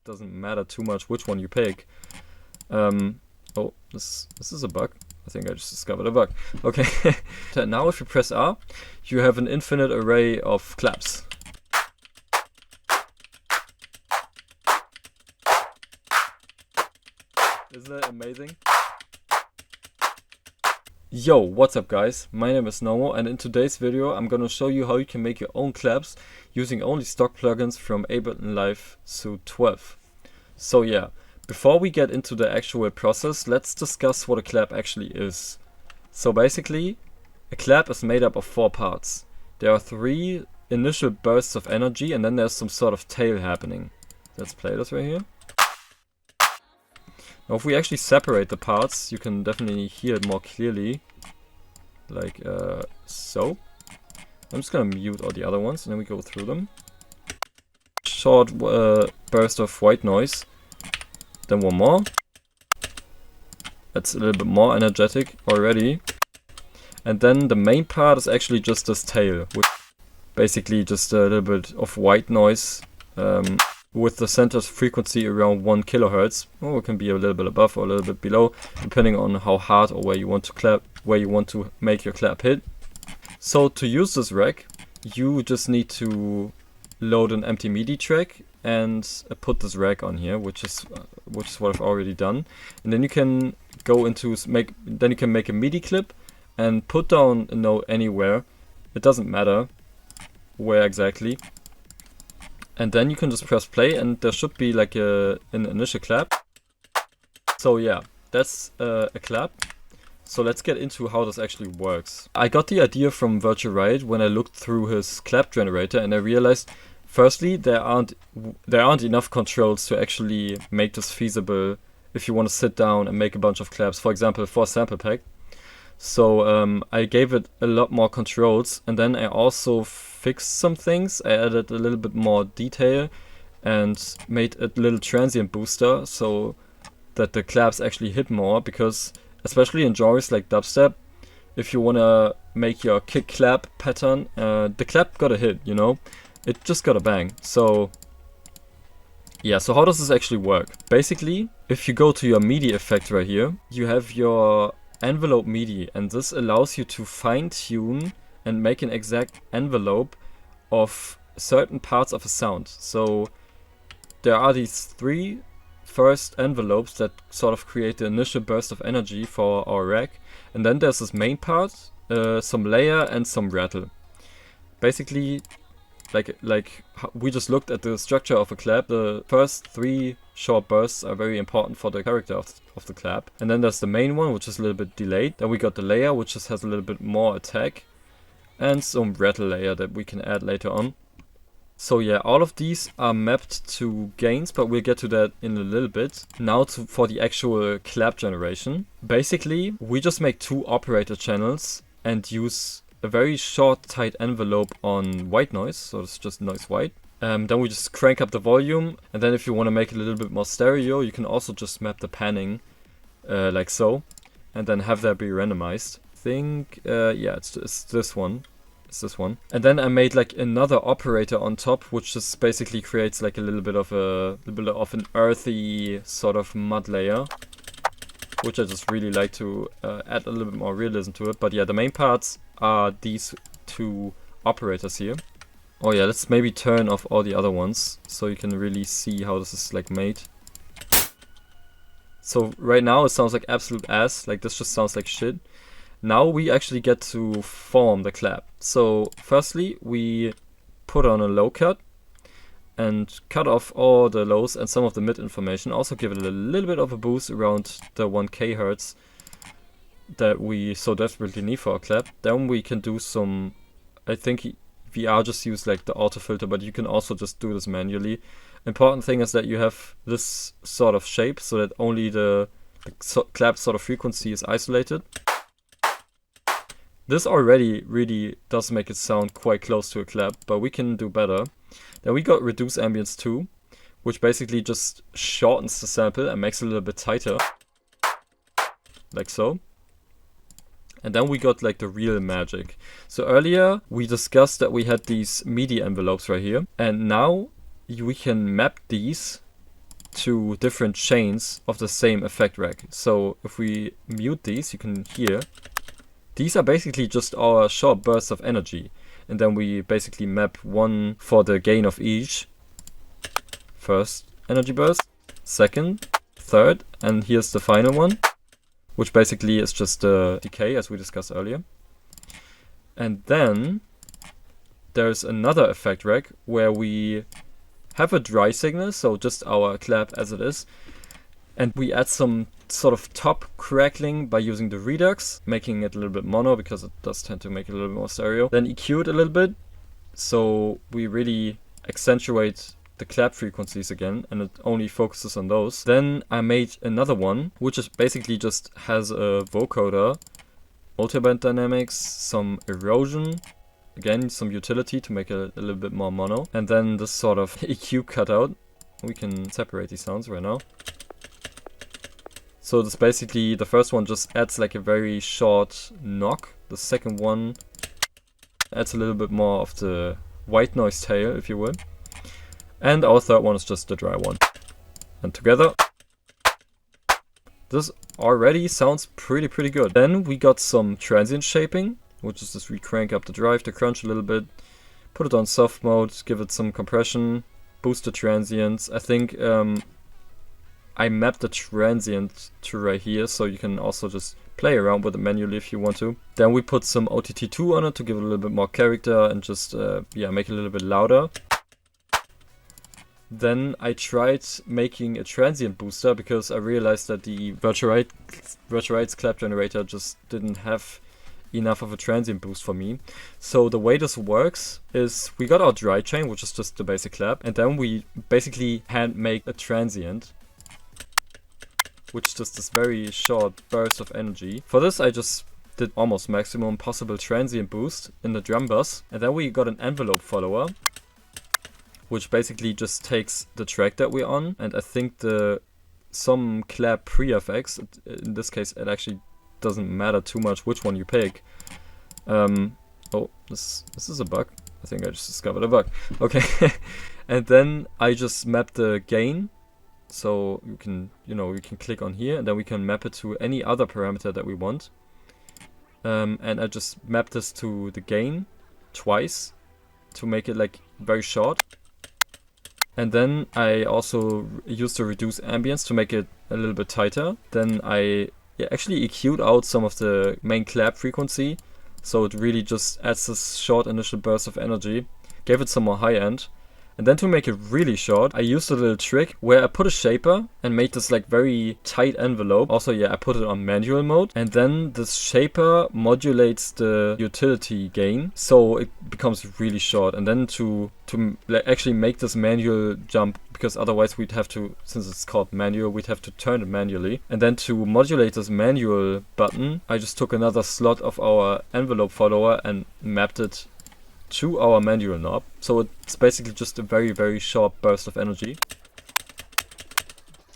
doesn't matter too much which one you pick. Oh, this is a bug. I think I just discovered a bug. Okay. Now if you press R, you have an infinite array of claps. Isn't that amazing? Yo, what's up guys? My name is Nomo, and in today's video I'm gonna show you how you can make your own claps using only stock plugins from Ableton Live Suite 12. So yeah, before we get into the actual process, let's discuss what a clap actually is. So basically, a clap is made up of 4 parts. There are 3 initial bursts of energy, and then there's some sort of tail happening. Let's play this right here. Now if we actually separate the parts, you can definitely hear it more clearly. Like so. I'm just gonna mute all the other ones and then we go through them. Short burst of white noise. Then one more. That's a little bit more energetic already. And then the main part is actually just this tail, which basically just a little bit of white noise with the center frequency around 1 kilohertz. Or it can be a little bit above or a little bit below, depending on how hard or where you want to clap, where you want to make your clap hit. So to use this rack, you just need to load an empty MIDI track and put this rack on here, which is what I've already done. And then you can go into make a MIDI clip and put down a note anywhere. It doesn't matter where exactly. And then you can just press play and there should be like an initial clap. So yeah, that's a clap. So let's get into how this actually works. I got the idea from Virtual Riot when I looked through his clap generator, and I realized firstly there aren't enough controls to actually make this feasible if you want to sit down and make a bunch of claps, for example for a sample pack. So I gave it a lot more controls, and then I also fixed some things. I added a little bit more detail and made a little transient booster so that the claps actually hit more, because especially in genres like dubstep, if you want to make your kick clap pattern, the clap gotta hit, you know? It just gotta bang. So yeah, so how does this actually work? Basically, if you go to your MIDI effect right here, you have your envelope MIDI, and this allows you to fine-tune and make an exact envelope of certain parts of a sound. So there are these 3 first envelopes that sort of create the initial burst of energy for our rack, and then there's this main part, some layer and some rattle. Basically, like we just looked at the structure of a clap. The first 3 short bursts are very important for the character of the clap, and then there's the main one, which is a little bit delayed. Then we got the layer, which just has a little bit more attack, and some rattle layer that we can add later on. So yeah, all of these are mapped to gains, but we'll get to that in a little bit. Now for the actual clap generation. Basically, we just make 2 operator channels and use a very short tight envelope on white noise, so it's just noise white. Then we just crank up the volume, and then if you want to make it a little bit more stereo, you can also just map the panning like so, and then have that be randomized. I think yeah, it's this one. It's this one. And then I made like another operator on top, which just basically creates like a little bit of an earthy sort of mud layer, which I just really like to add a little bit more realism to it. But yeah, the main parts are these 2 operators here. Oh yeah, let's maybe turn off all the other ones so you can really see how this is like made. So right now it sounds like absolute ass, like this just sounds like shit. Now we actually get to form the clap. So firstly we put on a low cut and cut off all the lows and some of the mid information. Also give it a little bit of a boost around the 1 kHz that we so desperately need for our clap. Then we can do some, I think VR just use like the auto filter, but you can also just do this manually. Important thing is that you have this sort of shape so that only the clap sort of frequency is isolated. This already really does make it sound quite close to a clap, but we can do better. Then we got reduce ambience 2, which basically just shortens the sample and makes it a little bit tighter, like so. And then we got like the real magic. So earlier we discussed that we had these MIDI envelopes right here, and now we can map these to different chains of the same effect rack. So if we mute these, you can hear. These are basically just our short bursts of energy. And then we basically map one for the gain of each. First energy burst, second, third, and here's the final one, which basically is just the decay as we discussed earlier. And then there's another effect rack where we have a dry signal, so just our clap as it is, and we add some sort of top crackling by using the redux, making it a little bit mono because it does tend to make it a little bit more stereo. Then EQ it a little bit, so we really accentuate the clap frequencies again, and it only focuses on those. Then I made another one, which is basically just has a vocoder, multiband dynamics, some erosion, again some utility to make it a little bit more mono, and then this sort of EQ cutout. We can separate these sounds right now. So this basically, the first one just adds like a very short knock. The second one adds a little bit more of the white noise tail, if you will. And our third one is just the dry one. And together, this already sounds pretty good. Then we got some transient shaping, which is just we crank up the drive, the crunch a little bit, put it on soft mode, give it some compression, boost the transients. I think I mapped the transient to right here, so you can also just play around with it manually if you want to. Then we put some OTT2 on it to give it a little bit more character and just yeah, make it a little bit louder. Then I making a transient booster because I realized that the Virtual-Rights clap generator just didn't have enough of a transient boost for me. So the way this works is we got our dry chain, which is just the basic clap, and then we basically hand make a transient, which is just this very short burst of energy. For this I just did almost maximum possible transient boost in the drum bus, and then we got an envelope follower, which basically just takes the track that we're on, and I think some clap pre-FX, in this case it actually doesn't matter too much which one you pick. Oh, this is a bug. I think I just discovered a bug. Okay. And then I just map the gain. So you can click on here and then we can map it to any other parameter that we want. And I just map this to the gain twice to make it like very short. And then I also used the reduce ambience to make it a little bit tighter. Then I actually EQ'd out some of the main clap frequency, so it really just adds this short initial burst of energy, gave it some more high end. And then to make it really short, I used a little trick where I put a shaper and made this like very tight envelope. Also, yeah, I put it on manual mode, and then this shaper modulates the utility gain, so it becomes really short. And then to actually make this manual jump, because otherwise we'd have to, since it's called manual, we'd have to turn it manually. And then to modulate this manual button, I just took another slot of our envelope follower and mapped it to our manual knob. So it's basically just a very short burst of energy.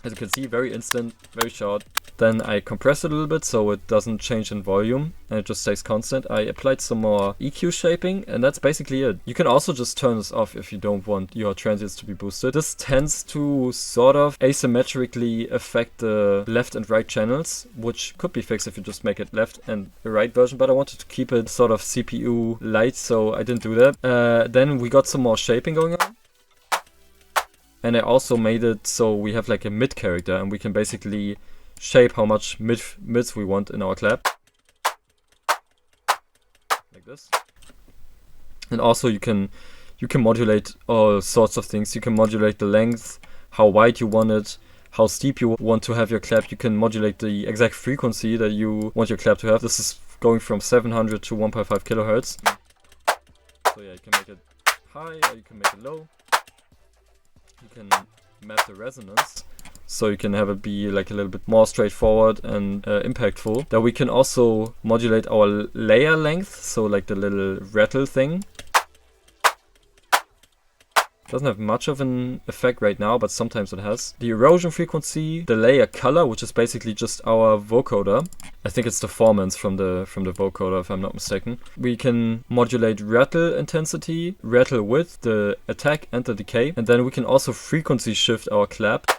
As you can see, very instant, very short. Then I compress it a little bit so it doesn't change in volume and it just stays constant. I applied some more EQ shaping and that's basically it. You can also just turn this off if you don't want your transients to be boosted. This tends to sort of asymmetrically affect the left and right channels, which could be fixed if you just make it left and a right version, but I wanted to keep it sort of CPU light, so I didn't do that. Then we got some more shaping going on. And I also made it so we have like a mid character and we can basically shape how much mids we want in our clap. Like this. And also you can modulate all sorts of things. You can modulate the length, how wide you want it, how steep you want to have your clap. You can modulate the exact frequency that you want your clap to have. This is going from 700 to 1.5 kilohertz. So yeah, you can make it high or you can make it low. You can map the resonance, so you can have it be like a little bit more straightforward and impactful. Then we can also modulate our layer length, so like the little rattle thing. Doesn't have much of an effect right now, but sometimes it has. The erosion frequency, the layer color, which is basically just our vocoder. I think it's the formants from the vocoder, if I'm not mistaken. We can modulate rattle intensity, rattle width, the attack and the decay. And then we can also frequency shift our clap.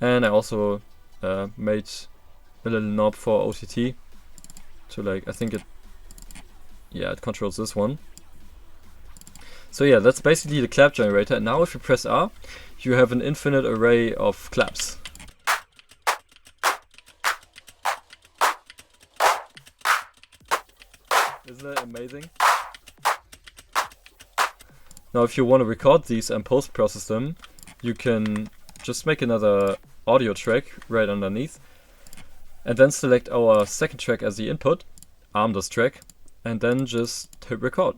And I also made a little knob for OTT to like, I think it controls this one. So yeah, that's basically the clap generator. And now if you press R, you have an infinite array of claps. Isn't that amazing? Now if you want to record these and post-process them, you can just make another audio track right underneath and then select our second track as the input, arm this track, and then just hit record.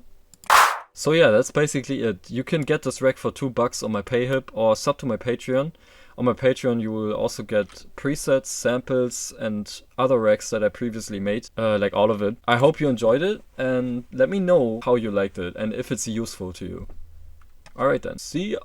So yeah, that's basically it. You can get this rack for $2 on my Payhip or sub to my Patreon. On my Patreon you will also get presets, samples, and other racks that I previously made, like all of it. I hope you enjoyed it, and let me know how you liked it and if it's useful to you. Alright then, see ya!